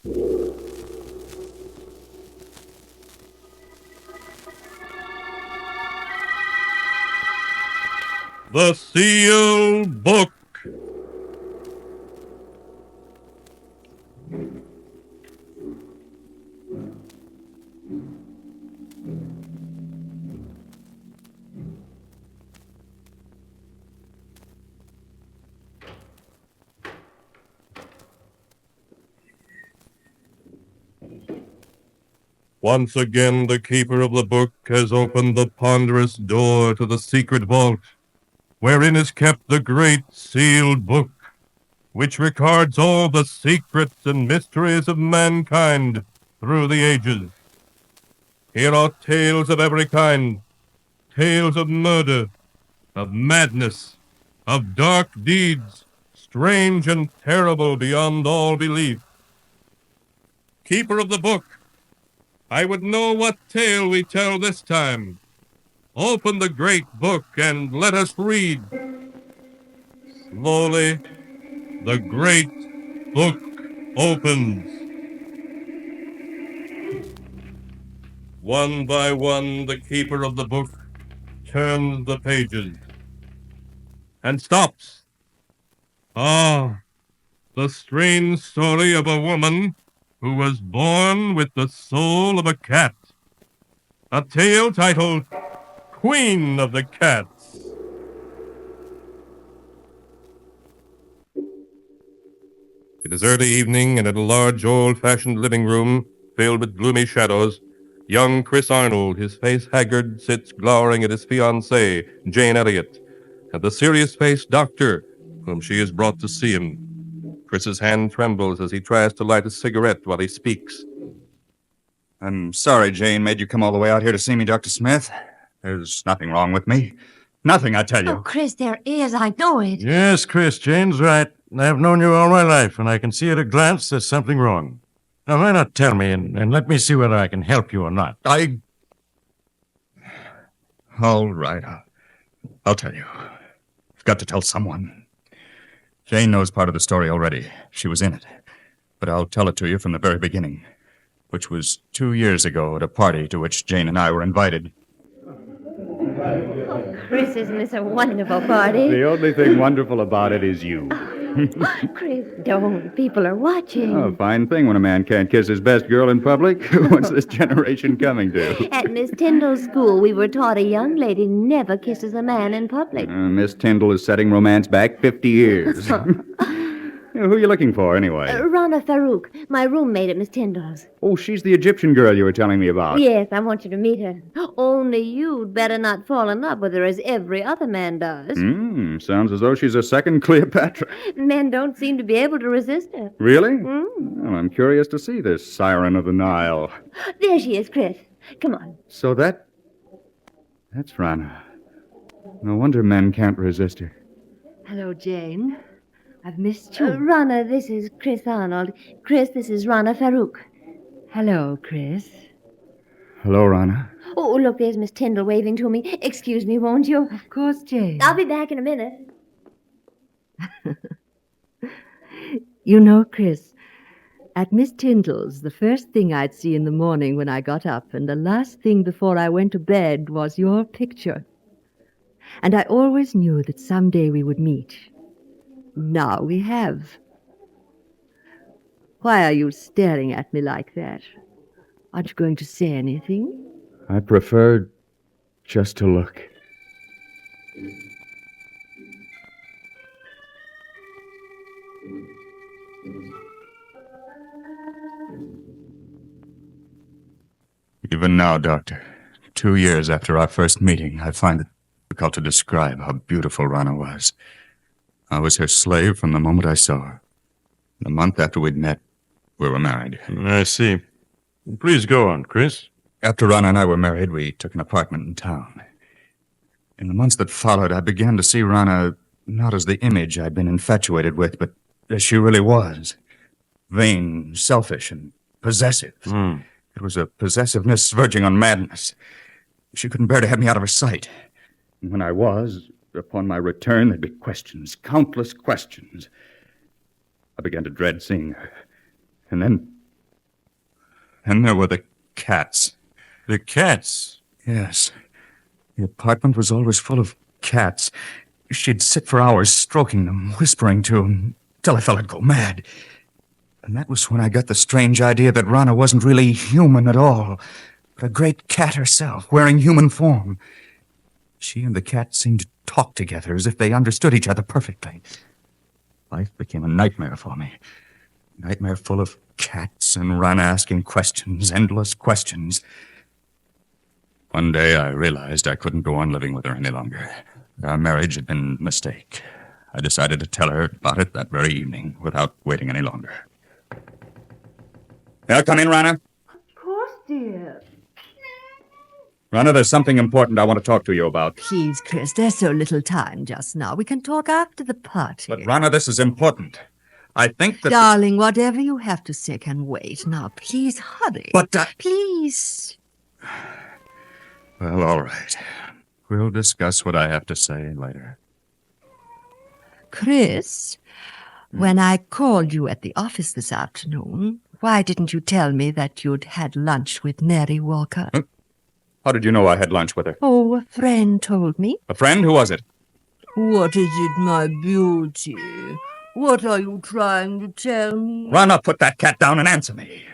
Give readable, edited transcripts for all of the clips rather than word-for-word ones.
The Sealed Book. Once again, the keeper of the book has opened the ponderous door to the secret vault, wherein is kept the great sealed book, which records all the secrets and mysteries of mankind through the ages. Here are tales of every kind, tales of murder, of madness, of dark deeds, strange and terrible beyond all belief. Keeper of the book, I would know what tale we tell this time. Open the great book and let us read. Slowly, the great book opens. One by one, the keeper of the book turns the pages and stops. Ah, the strange story of a woman who was born with the soul of a cat. A tale titled Queen of the Cats. It is early evening, and in a large, old-fashioned living room filled with gloomy shadows, young Chris Arnold, his face haggard, sits glowering at his fiancée, Jane Elliott, and the serious-faced doctor, whom she has brought to see him. Chris's hand trembles as he tries to light a cigarette while he speaks. I'm sorry Jane made you come all the way out here to see me, Dr. Smith. There's nothing wrong with me. Nothing, I tell you. Oh, Chris, there is. I know it. Yes, Chris, Jane's right. I've known you all my life, and I can see at a glance there's something wrong. Now, why not tell me, and let me see whether I can help you or not? All right, I'll tell you. I've got to tell someone. Jane knows part of the story already. She was in it. But I'll tell it to you from the very beginning, which was 2 years ago at a party to which Jane and I were invited. Oh, Chris, isn't this a wonderful party? The only thing wonderful about it is you. Chris, don't. People are watching. Oh, fine thing when a man can't kiss his best girl in public. What's this generation coming to? At Miss Tyndall's school, we were taught a young lady never kisses a man in public. Miss Tyndall is setting romance back 50 years. Who are you looking for, anyway? Rana Farouk, my roommate at Miss Tyndall's. Oh, she's the Egyptian girl you were telling me about. Yes, I want you to meet her. Only you'd better not fall in love with her as every other man does. Sounds as though she's a second Cleopatra. Men don't seem to be able to resist her. Really? Well, I'm curious to see this siren of the Nile. There she is, Chris. Come on. So that's Rana. No wonder men can't resist her. Hello, Jane. I've missed you. Rana, this is Chris Arnold. Chris, this is Rana Farouk. Hello, Chris. Hello, Rana. Oh, look, there's Miss Tyndall waving to me. Excuse me, won't you? Of course, Jane. I'll be back in a minute. You know, Chris, at Miss Tyndall's, the first thing I'd see in the morning when I got up, and the last thing before I went to bed, was your picture. And I always knew that someday we would meet. Now we have. Why are you staring at me like that? Aren't you going to say anything? I prefer just to look. Even now, Doctor, 2 years after our first meeting, I find it difficult to describe how beautiful Rana was. I was her slave from the moment I saw her. A month after we'd met, we were married. I see. Please go on, Chris. After Rana and I were married, we took an apartment in town. In the months that followed, I began to see Rana not as the image I'd been infatuated with, but as she really was. Vain, selfish, and possessive. It was a possessiveness verging on madness. She couldn't bear to have me out of her sight. And when I was, upon my return, there'd be questions, countless questions. I began to dread seeing her. And then And there were the cats. The cats. Yes. The apartment was always full of cats. She'd sit for hours stroking them, whispering to them, till I felt I'd go mad. And that was when I got the strange idea that Rana wasn't really human at all, but a great cat herself, wearing human form. She and the cat seemed to talk together as if they understood each other perfectly. Life became a nightmare for me. A nightmare full of cats and Rana asking questions, endless questions. One day I realized I couldn't go on living with her any longer. Our marriage had been a mistake. I decided to tell her about it that very evening without waiting any longer. Now, come in, Rana. Of course, dear. Rana, there's something important I want to talk to you about. Please, Chris, there's so little time just now. We can talk after the party. But, Rana, this is important. I think that... Darling, whatever you have to say can wait. Now, please hurry. But, Please. Well, all right. We'll discuss what I have to say later. Chris, when I called you at the office this afternoon, why didn't you tell me that you'd had lunch with Mary Walker? How did you know I had lunch with her? Oh, a friend told me. A friend? Who was it? What is it, my beauty? What are you trying to tell me? Rana, put that cat down and answer me.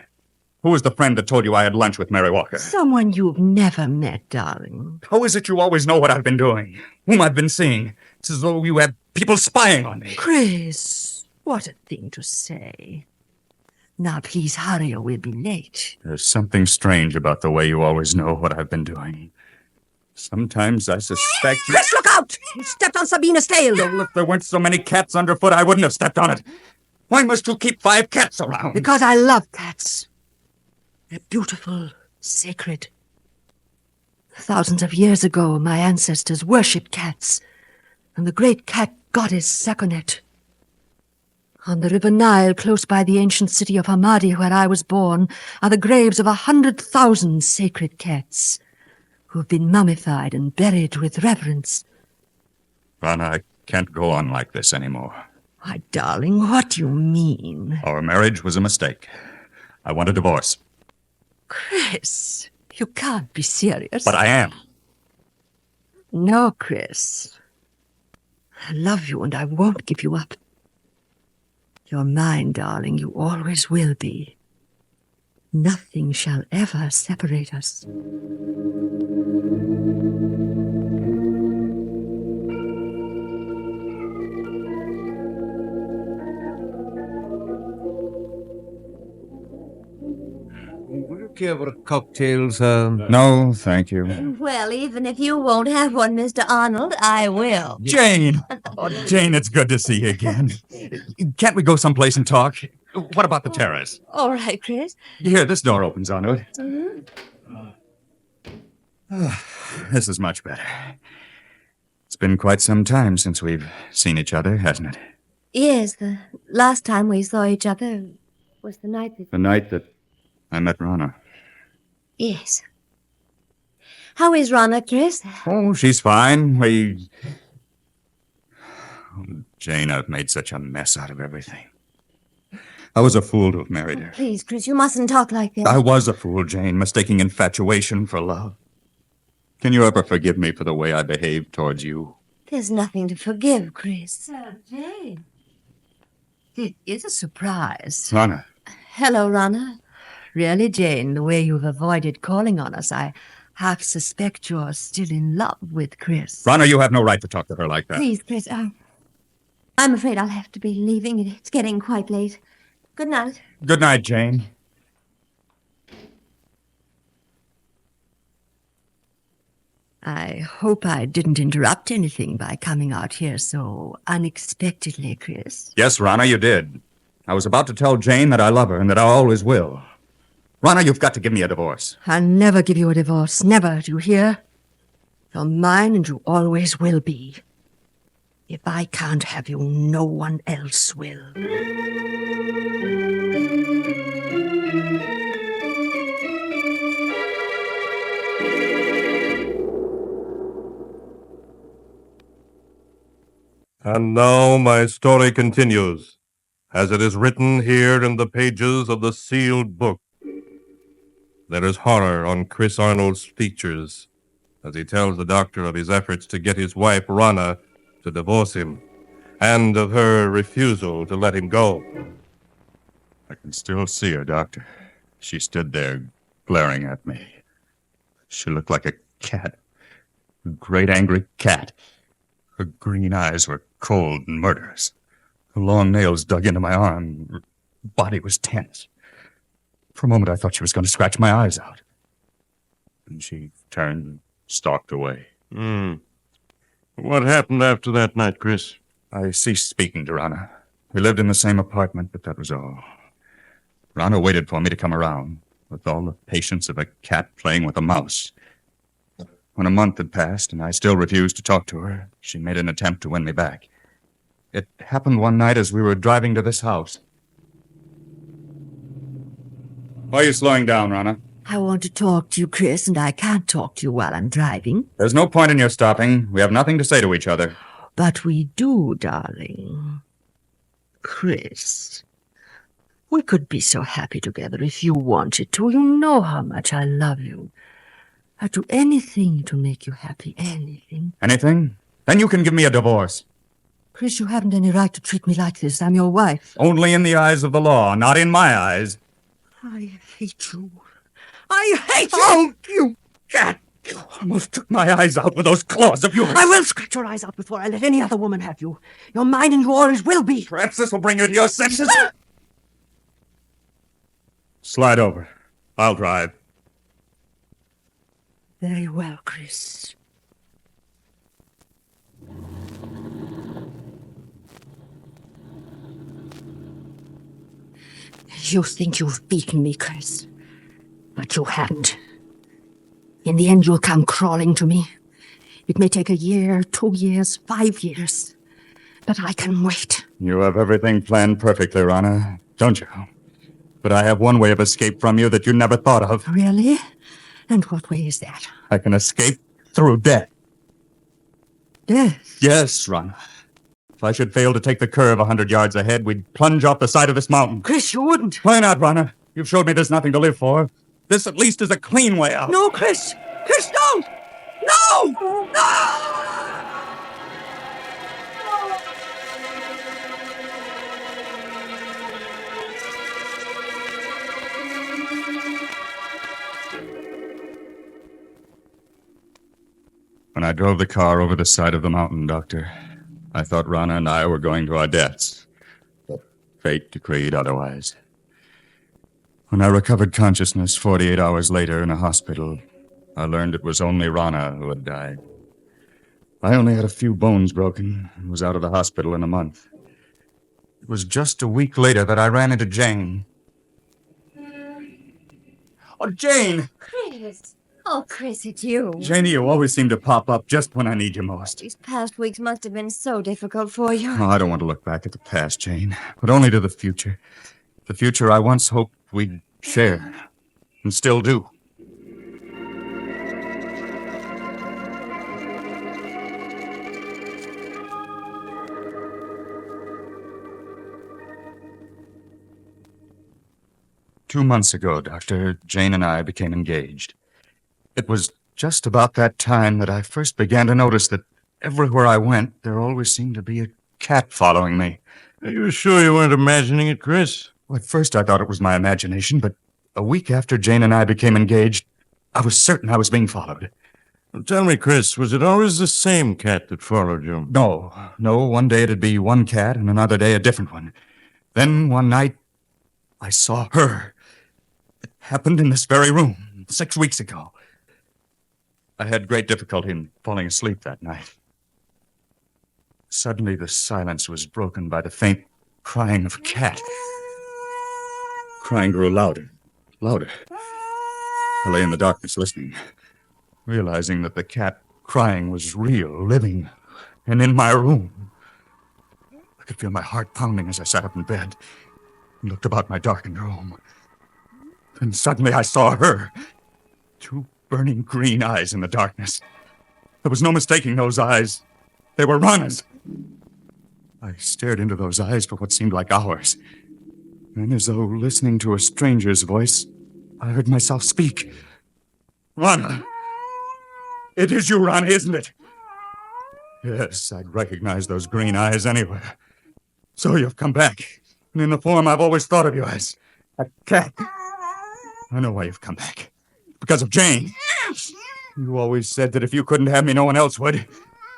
Who was the friend that told you I had lunch with Mary Walker? Someone you've never met, darling. How is it you always know what I've been doing? Whom I've been seeing? It's as though you have people spying on me. Chris, what a thing to say. Now, please hurry or we'll be late. There's something strange about the way you always know what I've been doing. Sometimes I suspect... Chris, look out! You stepped on Sabina's tail. Well, if there weren't so many cats underfoot, I wouldn't have stepped on it. Why must you keep 5 cats around? Because I love cats. They're beautiful, sacred. Thousands of years ago, my ancestors worshipped cats, and the great cat goddess Sakonet. On the River Nile, close by the ancient city of Hamadi, where I was born, are the graves of 100,000 sacred cats who have been mummified and buried with reverence. Rana, I can't go on like this anymore. Why, darling, what do you mean? Our marriage was a mistake. I want a divorce. Chris, you can't be serious. But I am. No, Chris. I love you and I won't give you up. You're mine, darling. You always will be. Nothing shall ever separate us. Would you care for cocktails? No, thank you. Well, even if you won't have one, Mr. Arnold, I will. Jane! Oh, Jane, it's good to see you again. Can't we go someplace and talk? What about the terrace? All right, Chris. Here, this door opens onto it. This is much better. It's been quite some time since we've seen each other, hasn't it? Yes, the last time we saw each other was the night that... The night that I met Rana. Yes. How is Rana, Chris? Oh, she's fine. Oh, Jane, I've made such a mess out of everything. I was a fool to have married her. Please, Chris, you mustn't talk like that. I was a fool, Jane, mistaking infatuation for love. Can you ever forgive me for the way I behaved towards you? There's nothing to forgive, Chris. Jane. It is a surprise. Rana. Hello, Rana. Really, Jane, the way you've avoided calling on us, I half suspect you're still in love with Chris. Rana, you have no right to talk to her like that. Please, Chris, I'm afraid I'll have to be leaving. It's getting quite late. Good night. Good night, Jane. I hope I didn't interrupt anything by coming out here so unexpectedly, Chris. Yes, Rana, you did. I was about to tell Jane that I love her and that I always will. Rana, you've got to give me a divorce. I'll never give you a divorce. Never, do you hear? You're mine and you always will be. If I can't have you, no one else will. And now my story continues, as it is written here in the pages of the sealed book. There is horror on Chris Arnold's features as he tells the doctor of his efforts to get his wife, Rana, to divorce him, and of her refusal to let him go. I can still see her, Doctor. She stood there, glaring at me. She looked like a cat. A great angry cat. Her green eyes were cold and murderous. Her long nails dug into my arm. Her body was tense. For a moment, I thought she was going to scratch my eyes out. And she turned and stalked away. What happened after that night, Chris? I ceased speaking to Rana. We lived in the same apartment, but that was all. Rana waited for me to come around, with all the patience of a cat playing with a mouse. When a month had passed and I still refused to talk to her, she made an attempt to win me back. It happened one night as we were driving to this house. Why are you slowing down, Rana? I want to talk to you, Chris, and I can't talk to you while I'm driving. There's no point in your stopping. We have nothing to say to each other. But we do, darling. Chris, we could be so happy together if you wanted to. You know how much I love you. I'd do anything to make you happy, anything. Anything? Then you can give me a divorce. Chris, you haven't any right to treat me like this. I'm your wife. Only in the eyes of the law, not in my eyes. I hate you. I hate you! Oh, you cat! You almost took my eyes out with those claws of yours. I will scratch your eyes out before I let any other woman have you. You're mine and you always will be. Perhaps this will bring you to your senses. Slide over. I'll drive. Very well, Chris. You think you've beaten me, Chris. But you haven't. In the end, you'll come crawling to me. It may take a year, 2 years, 5 years. But I can wait. You have everything planned perfectly, Rana, don't you? But I have one way of escape from you that you never thought of. Really? And what way is that? I can escape through death. Death? Yes, Rana. If I should fail to take the curve 100 yards ahead, we'd plunge off the side of this mountain. Chris, you wouldn't. Why not, Rana? You've showed me there's nothing to live for. This at least is a clean way out. No, Chris! Chris, don't! No! No! When I drove the car over the side of the mountain, Doctor, I thought Rana and I were going to our deaths. But fate decreed otherwise. When I recovered consciousness 48 hours later in a hospital, I learned it was only Rana who had died. I only had a few bones broken and was out of the hospital in a month. It was just a week later that I ran into Jane. Oh, Jane! Chris! Oh, Chris, it's you. Janie, you always seem to pop up just when I need you most. These past weeks must have been so difficult for you. Oh, I don't want to look back at the past, Jane, but only to the future. The future I once hoped we'd share, and still do. Two months ago, Doctor, Jane and I became engaged. It was just about that time that I first began to notice that everywhere I went, there always seemed to be a cat following me. Are you sure you weren't imagining it, Chris? Well, at first I thought it was my imagination, but a week after Jane and I became engaged, I was certain I was being followed. Well, tell me, Chris, was it always the same cat that followed you? No, one day it'd be one cat and another day a different one. Then one night, I saw her. It happened in this very room 6 weeks ago. I had great difficulty in falling asleep that night. Suddenly the silence was broken by the faint crying of a cat. Crying grew louder, louder. I lay in the darkness listening, realizing that the cat crying was real, living, and in my room. I could feel my heart pounding as I sat up in bed and looked about my darkened room. Then suddenly I saw her. Two burning green eyes in the darkness. There was no mistaking those eyes. They were Rana's. I stared into those eyes for what seemed like hours. Then, as though listening to a stranger's voice, I heard myself speak. Rana! It is you, Rana, isn't it? Yes, I'd recognize those green eyes anywhere. So you've come back, and in the form I've always thought of you as. A cat. I know why you've come back. Because of Jane. You always said that if you couldn't have me, no one else would.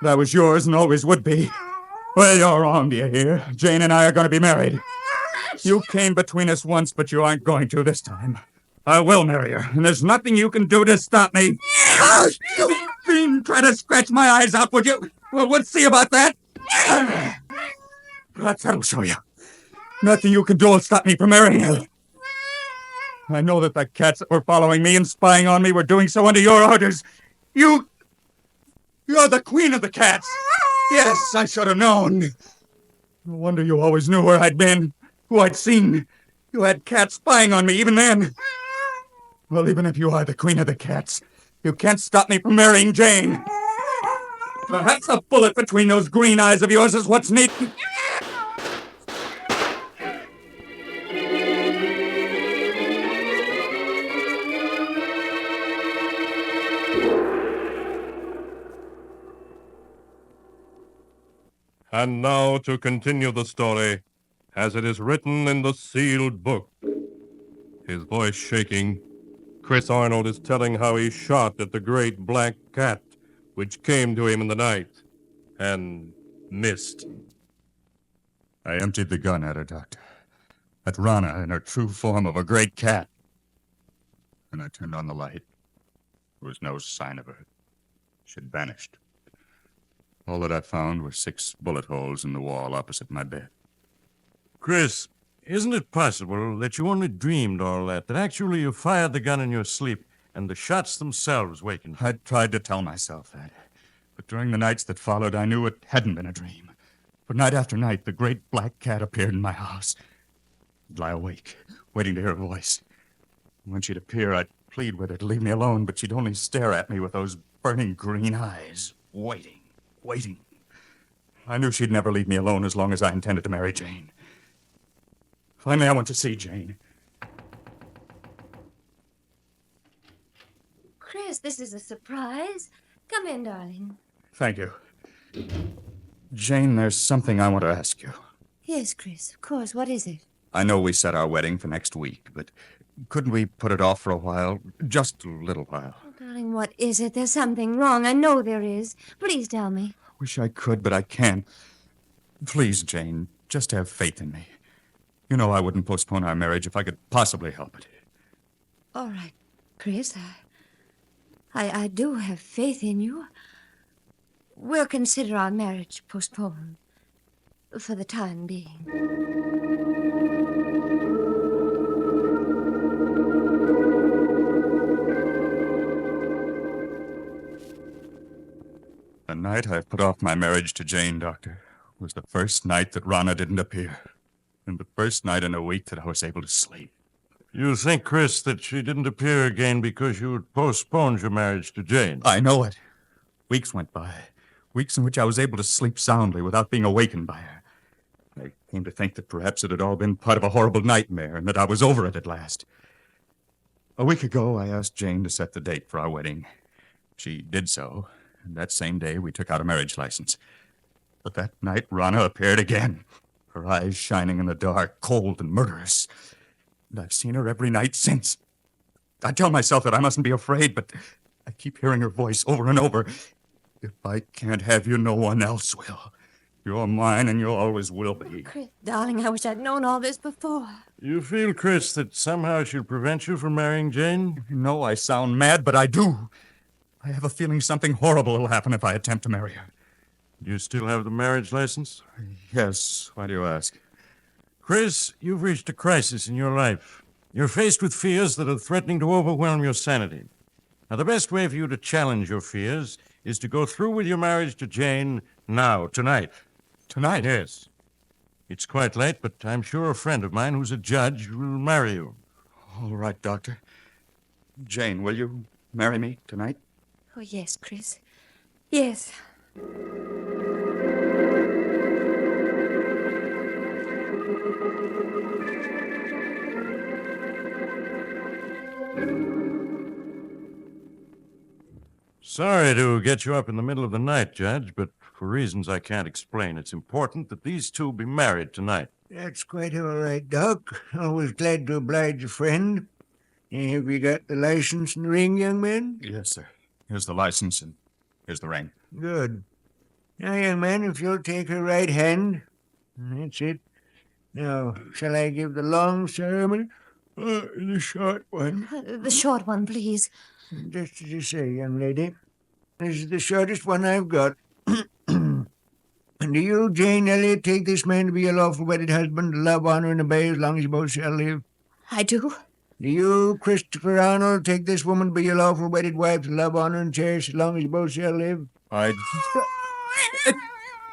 That I was yours and always would be. Well, you're wrong, do you hear? Jane and I are going to be married. You came between us once, but you aren't going to this time. I will marry her, and there's nothing you can do to stop me. You fiend, try to scratch my eyes out, would you? Well, we'll see about that. Perhaps that'll show you. Nothing you can do will stop me from marrying her. I know that the cats that were following me and spying on me were doing so under your orders. You're the queen of the cats. Yes, I should have known. No wonder you always knew where I'd been, who I'd seen. You had cats spying on me even then. Well, even if you are the queen of the cats, you can't stop me from marrying Jane. Perhaps a bullet between those green eyes of yours is what's needed. And now to continue the story, as it is written in the sealed book. His voice shaking, Chris Arnold is telling how he shot at the great black cat, which came to him in the night, and missed. I emptied the gun at her, Doctor. At Rana in her true form of a great cat. And I turned on the light. There was no sign of her. She'd vanished. All that I found were 6 bullet holes in the wall opposite my bed. Chris, isn't it possible that you only dreamed all that actually you fired the gun in your sleep and the shots themselves wakened you? I tried to tell myself that. But during the nights that followed, I knew it hadn't been a dream. For night after night, the great black cat appeared in my house. I'd lie awake, waiting to hear her voice. When she'd appear, I'd plead with her to leave me alone, but she'd only stare at me with those burning green eyes, waiting. I knew she'd never leave me alone as long as I intended to marry Jane. Finally, I went to see Jane. Chris, this is a surprise. Come in, darling. Thank you. Jane, there's something I want to ask you. Yes, Chris, of course. What is it? I know we set our wedding for next week, but couldn't we put it off for a while? Just a little while. Oh, darling, what is it? There's something wrong. I know there is. Please tell me. Wish I could, but I can't. Please, Jane, just have faith in me. You know I wouldn't postpone our marriage if I could possibly help it. All right, Chris. I do have faith in you. We'll consider our marriage postponed for the time being. The night I put off my marriage to Jane, Doctor, was the first night that Rana didn't appear. And the first night in a week that I was able to sleep. You think, Chris, that she didn't appear again because you had postponed your marriage to Jane? I know it. Weeks went by. Weeks in which I was able to sleep soundly without being awakened by her. I came to think that perhaps it had all been part of a horrible nightmare and that I was over it at last. A week ago, I asked Jane to set the date for our wedding. She did so, and that same day we took out a marriage license. But that night, Rana appeared again, her eyes shining in the dark, cold and murderous. And I've seen her every night since. I tell myself that I mustn't be afraid, but I keep hearing her voice over and over. If I can't have you, no one else will. You're mine, and you always will be. Chris, darling, I wish I'd known all this before. You feel, Chris, that somehow she'll prevent you from marrying Jane? You know I sound mad, but I do. I have a feeling something horrible will happen if I attempt to marry her. Do you still have the marriage license? Yes. Why do you ask? Chris, you've reached a crisis in your life. You're faced with fears that are threatening to overwhelm your sanity. Now, the best way for you to challenge your fears is to go through with your marriage to Jane now, tonight. Tonight? Yes. It's quite late, but I'm sure a friend of mine who's a judge will marry you. All right, Doctor. Jane, will you marry me tonight? Oh, yes, Chris. Yes. Sorry to get you up in the middle of the night, Judge, but for reasons I can't explain, it's important that these two be married tonight. That's quite all right, Doc. Always glad to oblige a friend. Have you got the license and the ring, young man? Yes, sir. Here's the license and here's the ring. Good. Now, young man, if you'll take her right hand. That's it. Now, shall I give the long ceremony or the short one? The short one, please. Just as you say, young lady. This is the shortest one I've got. And do you, Jane Elliot, take this man to be your lawful wedded husband, to love, honor, and obey as long as you both shall live? I do. Do you, Christopher Arnold, take this woman to be your lawful wedded wife, to love, honor, and cherish as long as you both shall live?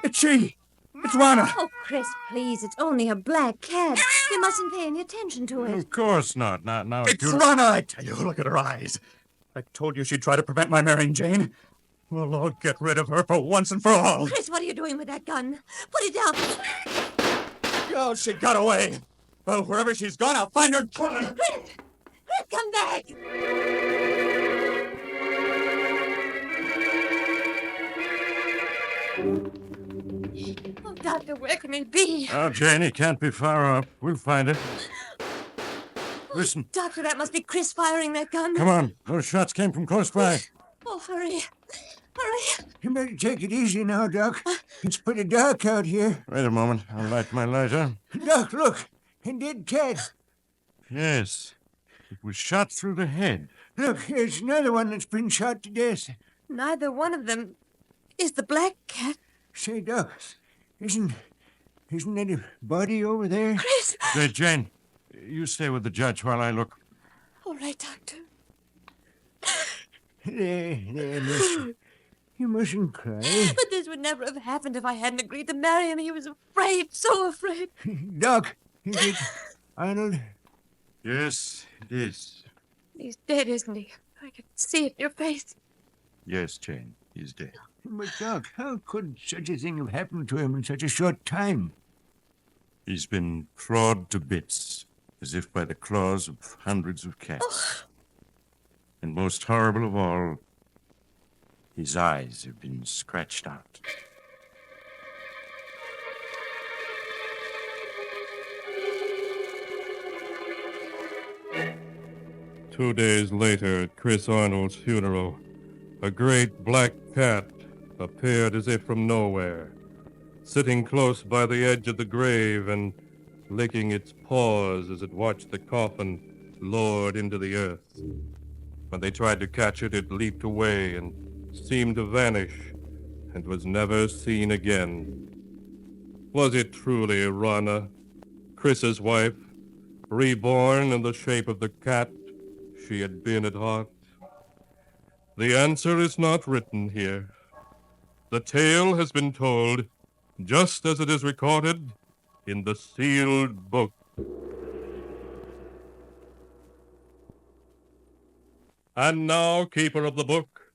It's she! It's Rana! Oh, Chris, please, it's only a black cat. You mustn't pay any attention to it. Of course not. Now, It's Rana, I tell you. Look at her eyes. I told you she'd try to prevent my marrying Jane. Well, I'll get rid of her for once and for all. Chris, what are you doing with that gun? Put it down. Oh, she got away. Well, wherever she's gone, I'll find her. Chris, come back. Oh, Doctor, where can he be? Oh, Jane, he can't be far off. We'll find him. Listen. Doctor, that must be Chris firing that gun. Come on. Those shots came from close by. Oh, hurry. Hurry. You better take it easy now, Doc. It's pretty dark out here. Wait a moment. I'll light my lighter. Doc, look. A dead cat. Yes. It was shot through the head. Look, here's another one that's been shot to death. Neither one of them is the black cat. Say, Doc, isn't that a body over there? Chris! Say, Jane, you stay with the judge while I look. All right, Doctor. There, miss. You mustn't cry. But this would never have happened if I hadn't agreed to marry him. He was afraid, so afraid. Doc, is it Arnold? Yes, it is. He's dead, isn't he? I can see it in your face. Yes, Jane, he's dead. But, Doc, how could such a thing have happened to him in such a short time? He's been clawed to bits, as if by the claws of hundreds of cats. And most horrible of all, his eyes have been scratched out. Two days later, at Chris Arnold's funeral, a great black cat appeared as if from nowhere, sitting close by the edge of the grave and licking its paws as it watched the coffin lowered into the earth. When they tried to catch it, it leaped away and seemed to vanish and was never seen again. Was it truly Rana, Chris's wife, reborn in the shape of the cat she had been at heart? The answer is not written here. The tale has been told just as it is recorded in the sealed book. And now, keeper of the book,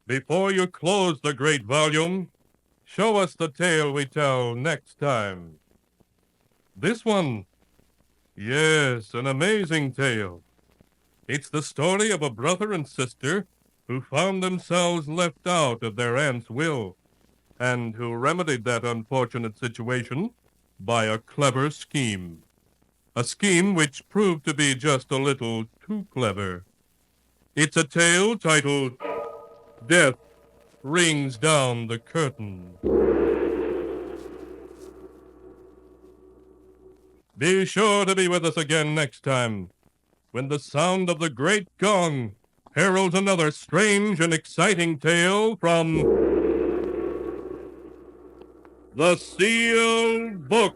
before you close the great volume, show us the tale we tell next time. This one, yes, an amazing tale. It's the story of a brother and sister who found themselves left out of their aunt's will, and who remedied that unfortunate situation by a clever scheme. A scheme which proved to be just a little too clever. It's a tale titled Death Rings Down the Curtain. Be sure to be with us again next time, when the sound of the great gong heralds another strange and exciting tale from the Sealed Book.